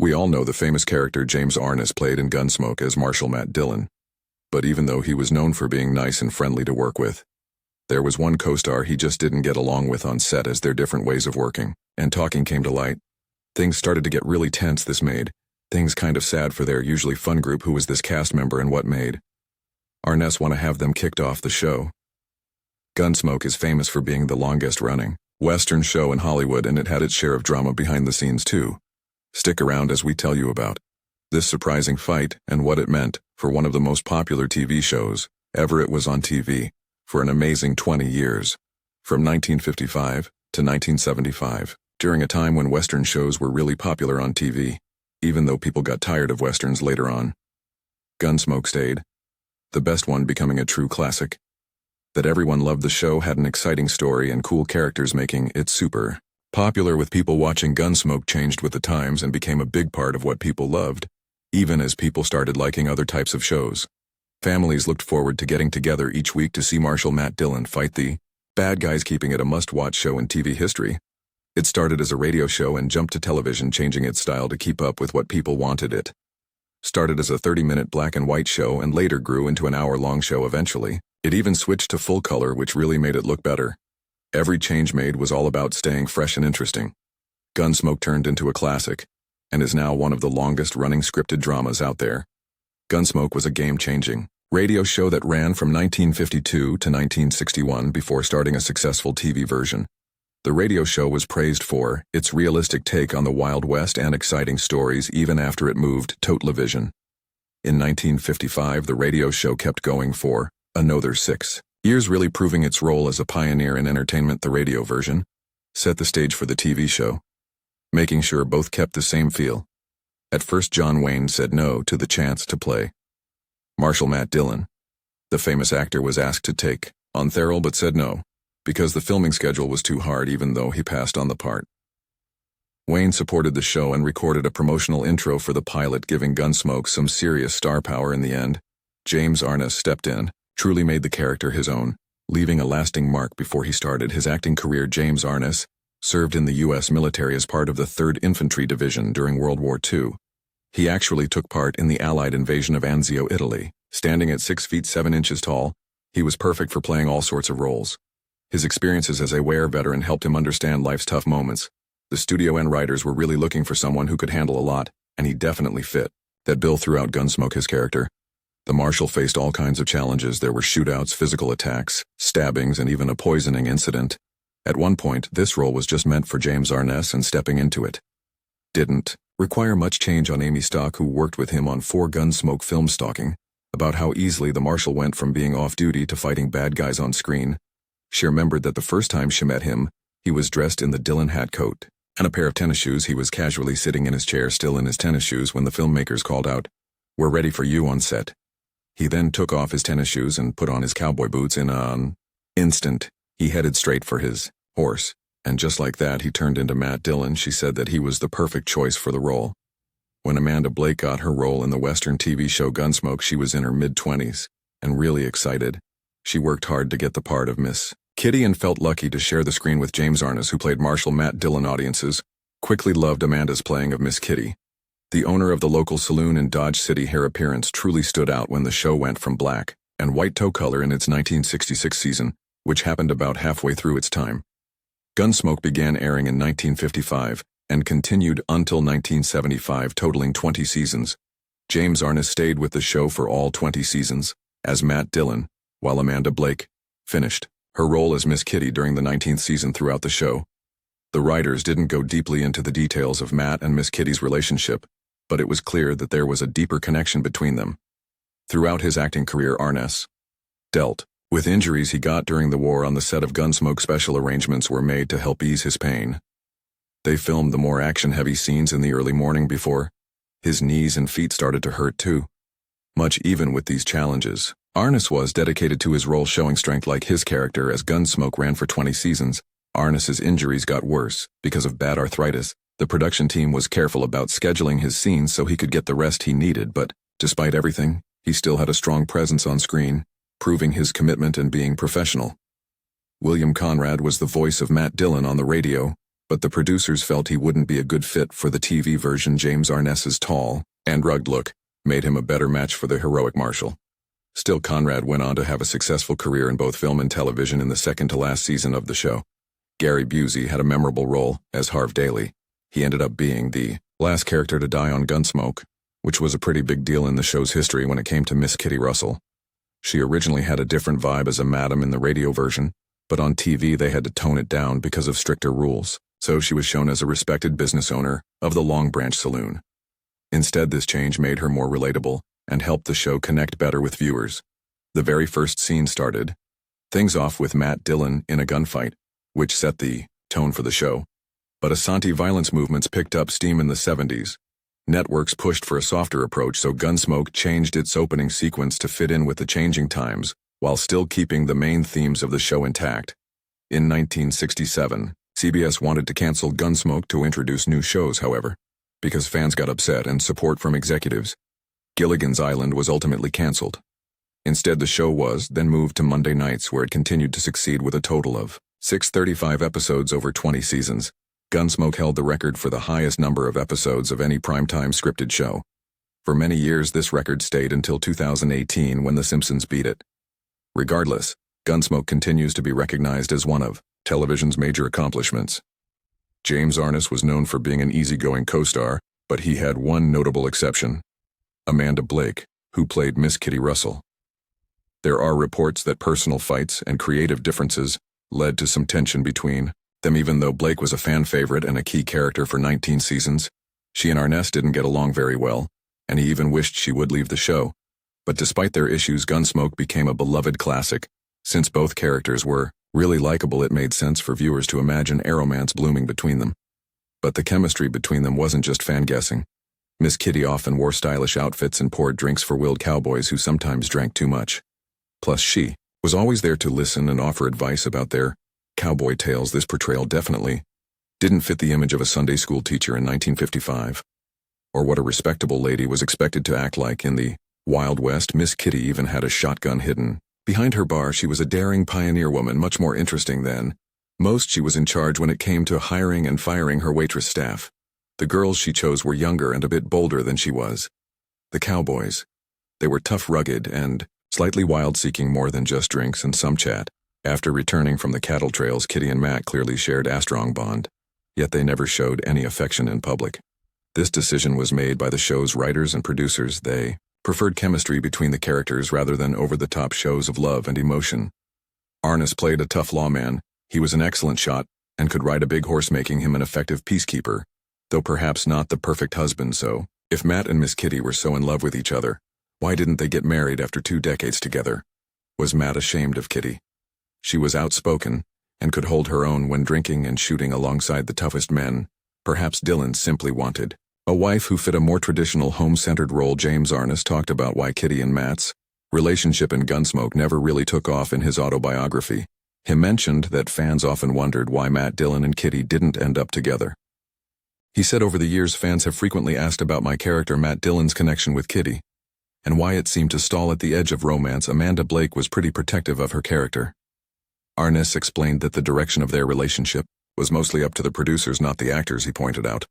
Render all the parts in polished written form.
We all know the famous character James Arness played in Gunsmoke as Marshal Matt Dillon. But even though he was known for being nice and friendly to work with, there was one co-star he just didn't get along with on set as their different ways of working and talking came to light. Things started to get really tense. This made things kind of sad for their usually fun group who was this cast member and what made Arness want to have them kicked off the show. Gunsmoke is famous for being the longest-running Western show in Hollywood, and it had its share of drama behind the scenes too. Stick around as we tell you about this surprising fight and what it meant for one of the most popular TV shows ever. It was on TV for an amazing 20 years, from 1955 to 1975, during a time when Western shows were really popular on TV, even though people got tired of Westerns later on. Gunsmoke stayed, the best one becoming a true classic. That everyone loved the show had an exciting story and cool characters, making it super popular with people watching. Gunsmoke changed with the times and became a big part of what people loved, even as people started liking other types of shows. Families looked forward to getting together each week to see Marshal Matt Dillon fight the bad guys, keeping it a must-watch show in TV history. It started as a radio show and jumped to television, changing its style to keep up with what people wanted. It started as a 30-minute black and white show and later grew into an hour-long show eventually. It even switched to full color, which really made it look better. Every change made was all about staying fresh and interesting. Gunsmoke turned into a classic and is now one of the longest-running scripted dramas out there. Gunsmoke was a game-changing radio show that ran from 1952 to 1961 before starting a successful TV version. The radio show was praised for its realistic take on the Wild West and exciting stories even after it moved to television. In 1955, the radio show kept going for another 6 years, really proving its role as a pioneer in entertainment. The radio version set the stage for the TV show, making sure both kept the same feel. At first, John Wayne said no to the chance to play Marshal Matt Dillon. The famous actor was asked to take on the role but said no, because the filming schedule was too hard, even though he passed on the part. Wayne supported the show and recorded a promotional intro for the pilot, giving Gunsmoke some serious star power. In the end, James Arness stepped in, truly made the character his own, leaving a lasting mark before he started his acting career. James Arness served in the U.S. military as part of the 3rd Infantry Division during World War II. He actually took part in the Allied invasion of Anzio, Italy. Standing at 6 feet 7 inches tall, he was perfect for playing all sorts of roles. His experiences as a war veteran helped him understand life's tough moments. The studio and writers were really looking for someone who could handle a lot, and he definitely fit that bill throughout Gunsmoke. His character, the Marshal, faced all kinds of challenges. There were shootouts, physical attacks, stabbings, and even a poisoning incident. At one point, this role was just meant for James Arness, and stepping into it didn't require much change on Amy Stock, who worked with him on 4 Gunsmoke films, talking about how easily the Marshal went from being off-duty to fighting bad guys on screen. She remembered that the first time she met him, he was dressed in the Dillon hat coat and a pair of tennis shoes. He was casually sitting in his chair, still in his tennis shoes, when the filmmakers called out, "We're ready for you on set." He then took off his tennis shoes and put on his cowboy boots. In an instant, he headed straight for his horse, and just like that, he turned into Matt Dillon. She said that he was the perfect choice for the role. When Amanda Blake got her role in the Western TV show Gunsmoke, she was in her mid-20s and really excited. She worked hard to get the part of Miss Kitty and felt lucky to share the screen with James Arness, who played Marshal Matt Dillon. Audiences quickly loved Amanda's playing of Miss Kitty. The owner of the local saloon in Dodge City, her appearance truly stood out when the show went from black and white to color in its 1966 season, which happened about halfway through its time. Gunsmoke began airing in 1955 and continued until 1975, totaling 20 seasons. James Arness stayed with the show for all 20 seasons as Matt Dillon, while Amanda Blake finished her role as Miss Kitty during the 19th season. Throughout the show, the writers didn't go deeply into the details of Matt and Miss Kitty's relationship, but it was clear that there was a deeper connection between them. Throughout his acting career, Arness dealt with injuries he got during the war. On the set of Gunsmoke, special arrangements were made to help ease his pain. They filmed the more action-heavy scenes in the early morning before his knees and feet started to hurt too much. Even with these challenges, Arness was dedicated to his role, showing strength like his character. As Gunsmoke ran for 20 seasons, Arness's injuries got worse because of bad arthritis. The production team was careful about scheduling his scenes so he could get the rest he needed, but despite everything, he still had a strong presence on screen, proving his commitment and being professional. William Conrad was the voice of Matt Dillon on the radio, but the producers felt he wouldn't be a good fit for the TV version. James Arness's tall and rugged look made him a better match for the heroic marshal. Still, Conrad went on to have a successful career in both film and television. In the second-to-last season of the show, Gary Busey had a memorable role as Harv Daly. He ended up being the last character to die on Gunsmoke, which was a pretty big deal in the show's history when it came to Miss Kitty Russell. She originally had a different vibe as a madam in the radio version, but on TV they had to tone it down because of stricter rules, so she was shown as a respected business owner of the Long Branch Saloon. Instead, this change made her more relatable and helped the show connect better with viewers. The very first scene started things off with Matt Dillon in a gunfight, which set the tone for the show. But Asante violence movements picked up steam in the 70s. Networks pushed for a softer approach, so Gunsmoke changed its opening sequence to fit in with the changing times, while still keeping the main themes of the show intact. In 1967, CBS wanted to cancel Gunsmoke to introduce new shows, however, because fans got upset and support from executives. Gilligan's Island was ultimately canceled. Instead, the show was then moved to Monday nights, where it continued to succeed with a total of 635 episodes over 20 seasons. Gunsmoke held the record for the highest number of episodes of any primetime scripted show. For many years, this record stayed until 2018, when The Simpsons beat it. Regardless, Gunsmoke continues to be recognized as one of television's major accomplishments. James Arness was known for being an easygoing co-star, but he had one notable exception: Amanda Blake, who played Miss Kitty Russell. There are reports that personal fights and creative differences led to some tension between them. Even though Blake was a fan favorite and a key character for 19 seasons, she and Arness didn't get along very well, and he even wished she would leave the show. But despite their issues, Gunsmoke became a beloved classic. Since both characters were really likable, it made sense for viewers to imagine a romance blooming between them. But the chemistry between them wasn't just fan-guessing. Miss Kitty often wore stylish outfits and poured drinks for willed cowboys who sometimes drank too much. Plus, she was always there to listen and offer advice about their cowboy tales. This portrayal definitely didn't fit the image of a Sunday school teacher in 1955, or what a respectable lady was expected to act like in the Wild West. Miss Kitty even had a shotgun hidden behind her bar. She was a daring pioneer woman, much more interesting than most. She was in charge when it came to hiring and firing her waitress staff. The girls she chose were younger and a bit bolder than she was. The cowboys. They were tough, rugged, and slightly wild, seeking more than just drinks and some chat. After returning from the cattle trails, Kitty and Matt clearly shared a strong bond, yet they never showed any affection in public. This decision was made by the show's writers and producers. They preferred chemistry between the characters rather than over-the-top shows of love and emotion. Arness played a tough lawman. He was an excellent shot and could ride a big horse, making him an effective peacekeeper, though perhaps not the perfect husband. So, if Matt and Miss Kitty were so in love with each other, why didn't they get married after 2 decades together? Was Matt ashamed of Kitty? She was outspoken and could hold her own when drinking and shooting alongside the toughest men. Perhaps Dillon simply wanted a wife who fit a more traditional home-centered role. James Arness talked about why Kitty and Matt's relationship in Gunsmoke never really took off in his autobiography. He mentioned that fans often wondered why Matt Dillon and Kitty didn't end up together. He said, "Over the years, fans have frequently asked about my character Matt Dillon's connection with Kitty, and why it seemed to stall at the edge of romance. Amanda Blake was pretty protective of her character." Arness explained that the direction of their relationship was mostly up to the producers, not the actors. He pointed out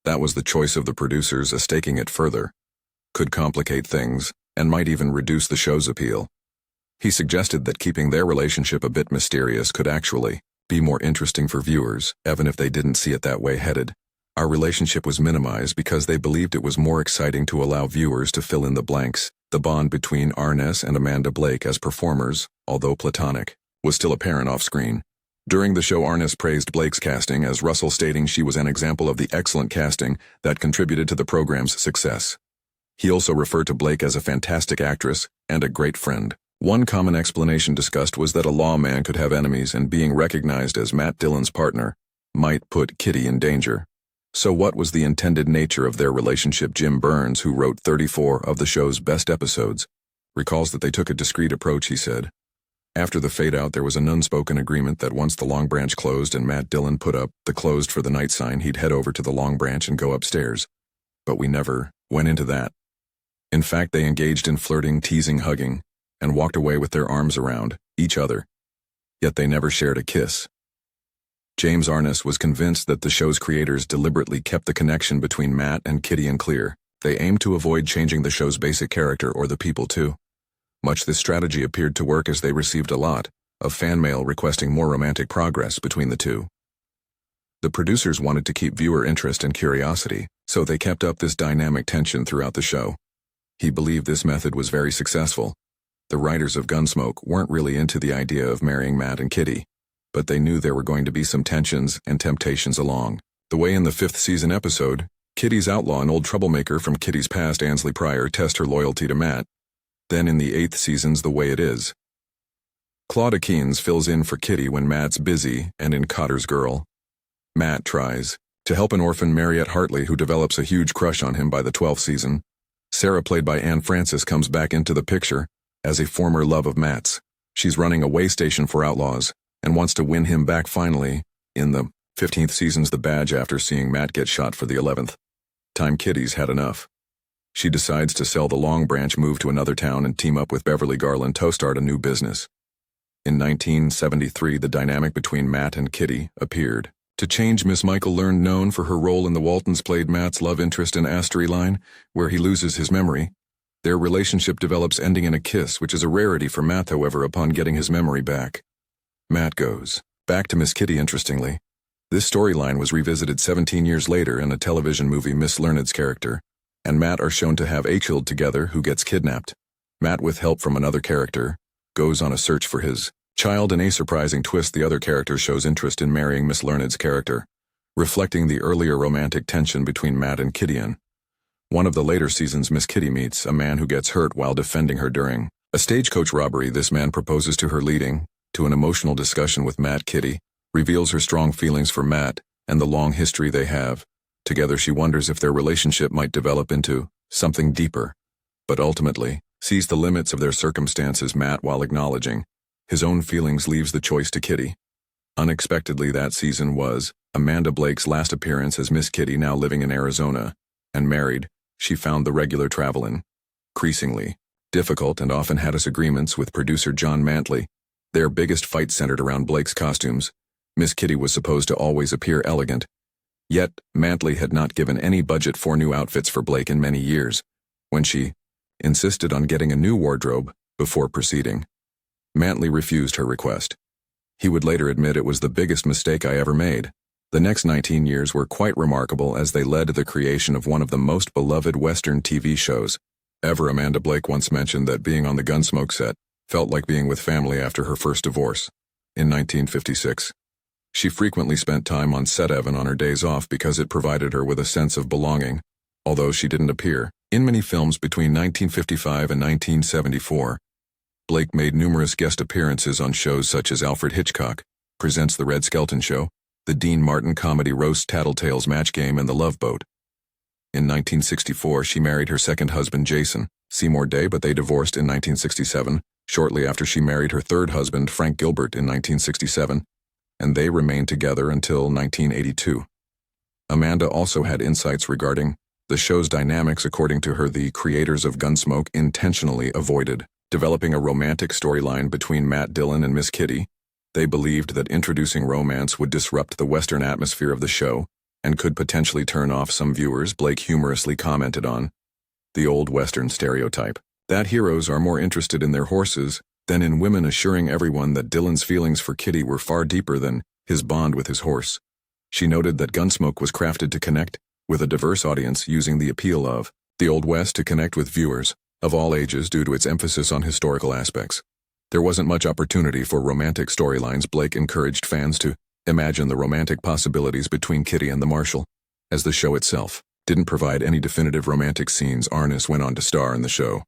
that was the choice of the producers, as taking it further could complicate things and might even reduce the show's appeal. He suggested that keeping their relationship a bit mysterious could actually be more interesting for viewers, even if they didn't see it that way. Headed, "Our relationship was minimized because they believed it was more exciting to allow viewers to fill in the blanks." The bond between Arness and Amanda Blake as performers, although platonic, was still apparent off-screen. During the show, Arness praised Blake's casting as Russell, stating she was an example of the excellent casting that contributed to the program's success. He also referred to Blake as a fantastic actress and a great friend. One common explanation discussed was that a lawman could have enemies, and being recognized as Matt Dillon's partner might put Kitty in danger. So what was the intended nature of their relationship? Jim Burns, who wrote 34 of the show's best episodes, recalls that they took a discreet approach. He said, "After the fade-out, there was an unspoken agreement that once the Long Branch closed and Matt Dillon put up the closed for the night sign, he'd head over to the Long Branch and go upstairs. But we never went into that. In fact, they engaged in flirting, teasing, hugging, and walked away with their arms around each other. Yet they never shared a kiss." James Arness was convinced that the show's creators deliberately kept the connection between Matt and Kitty unclear. They aimed to avoid changing the show's basic character or the people too. Much this strategy appeared to work as they received a lot of fan mail requesting more romantic progress between the two. The producers wanted to keep viewer interest and curiosity, so they kept up this dynamic tension throughout the show. He believed this method was very successful. The writers of Gunsmoke weren't really into the idea of marrying Matt and Kitty, but they knew there were going to be some tensions and temptations along the way. In the 5th season episode, Kitty's outlaw and old troublemaker from Kitty's past, Ansley Pryor, test her loyalty to Matt. Then in the 8th season's The Way It Is, Claudia Keynes fills in for Kitty when Matt's busy, and in Cotter's Girl, Matt tries to help an orphan Mariette Hartley who develops a huge crush on him by the 12th season. Sarah, played by Anne Francis, comes back into the picture as a former love of Matt's. She's running a way station for outlaws and wants to win him back finally in the 15th season's The Badge after seeing Matt get shot for the 11th time. Kitty's had enough. She decides to sell the Long Branch, move to another town, and team up with Beverly Garland to start a new business. In 1973, the dynamic between Matt and Kitty appeared to change. Miss Michael Learned, known for her role in The Waltons, played Matt's love interest in Astery Line, where he loses his memory. Their relationship develops, ending in a kiss, which is a rarity for Matt, however, upon getting his memory back. Matt goes back to Miss Kitty. Interestingly, this storyline was revisited 17 years later in a television movie. Miss Learned's character and Matt are shown to have a child together who gets kidnapped. Matt, with help from another character, goes on a search for his child. In a surprising twist, the other character shows interest in marrying Miss Learned's character, reflecting the earlier romantic tension between Matt and Kitty. In one of the later seasons, Miss Kitty meets a man who gets hurt while defending her during a stagecoach robbery. This man proposes to her, leading to an emotional discussion with Matt. Kitty reveals her strong feelings for Matt and the long history they have together. She wonders if their relationship might develop into something deeper, but ultimately sees the limits of their circumstances. Matt, while acknowledging his own feelings, leaves the choice to Kitty. Unexpectedly, that season was Amanda Blake's last appearance as Miss Kitty. Now living in Arizona and married, she found the regular travel increasingly difficult and often had disagreements with producer John Mantley. Their biggest fight centered around Blake's costumes. Miss Kitty was supposed to always appear elegant, yet Mantley had not given any budget for new outfits for Blake in many years. When she insisted on getting a new wardrobe before proceeding, Mantley refused her request. He would later admit, "It was the biggest mistake I ever made." The next 19 years were quite remarkable as they led to the creation of one of the most beloved Western TV shows ever. Amanda Blake once mentioned that being on the Gunsmoke set felt like being with family after her first divorce. In 1956, she frequently spent time on set even on her days off because it provided her with a sense of belonging. Although she didn't appear in many films between 1955 and 1974, Blake made numerous guest appearances on shows such as Alfred Hitchcock Presents The Red Skelton Show, the Dean Martin comedy roast Tattletale's Match Game, and The Love Boat. In 1964, she married her second husband, Jason Seymour Day, but they divorced in 1967, shortly after she married her third husband, Frank Gilbert, in 1967, and they remained together until 1982. Amanda also had insights regarding the show's dynamics. According to her, the creators of Gunsmoke intentionally avoided developing a romantic storyline between Matt Dillon and Miss Kitty. They believed that introducing romance would disrupt the Western atmosphere of the show and could potentially turn off some viewers. Blake humorously commented on the old Western stereotype that heroes are more interested in their horses than in women, assuring everyone that Dillon's feelings for Kitty were far deeper than his bond with his horse. She noted that Gunsmoke was crafted to connect with a diverse audience, using the appeal of the Old West to connect with viewers of all ages due to its emphasis on historical aspects. There wasn't much opportunity for romantic storylines. Blake encouraged fans to imagine the romantic possibilities between Kitty and the marshal, as the show itself didn't provide any definitive romantic scenes. Arness went on to star in the show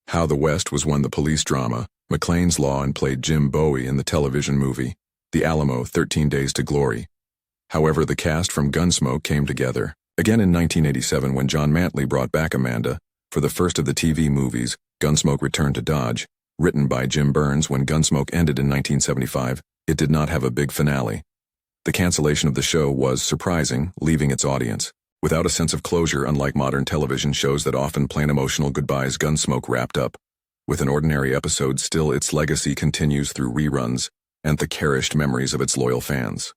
How the West Was Won, the police drama McLean's Law, and played Jim Bowie in the television movie The Alamo, 13 Days to Glory. However, the cast from Gunsmoke came together again in 1987 when John Mantley brought back Amanda for the first of the TV movies. Gunsmoke returned to Dodge. Written by Jim Burns, when Gunsmoke ended in 1975, it did not have a big finale. The cancellation of the show was surprising, leaving its audience without a sense of closure. Unlike modern television shows that often plain emotional goodbyes, Gunsmoke wrapped up with an ordinary episode. Still, its legacy continues through reruns and the cherished memories of its loyal fans.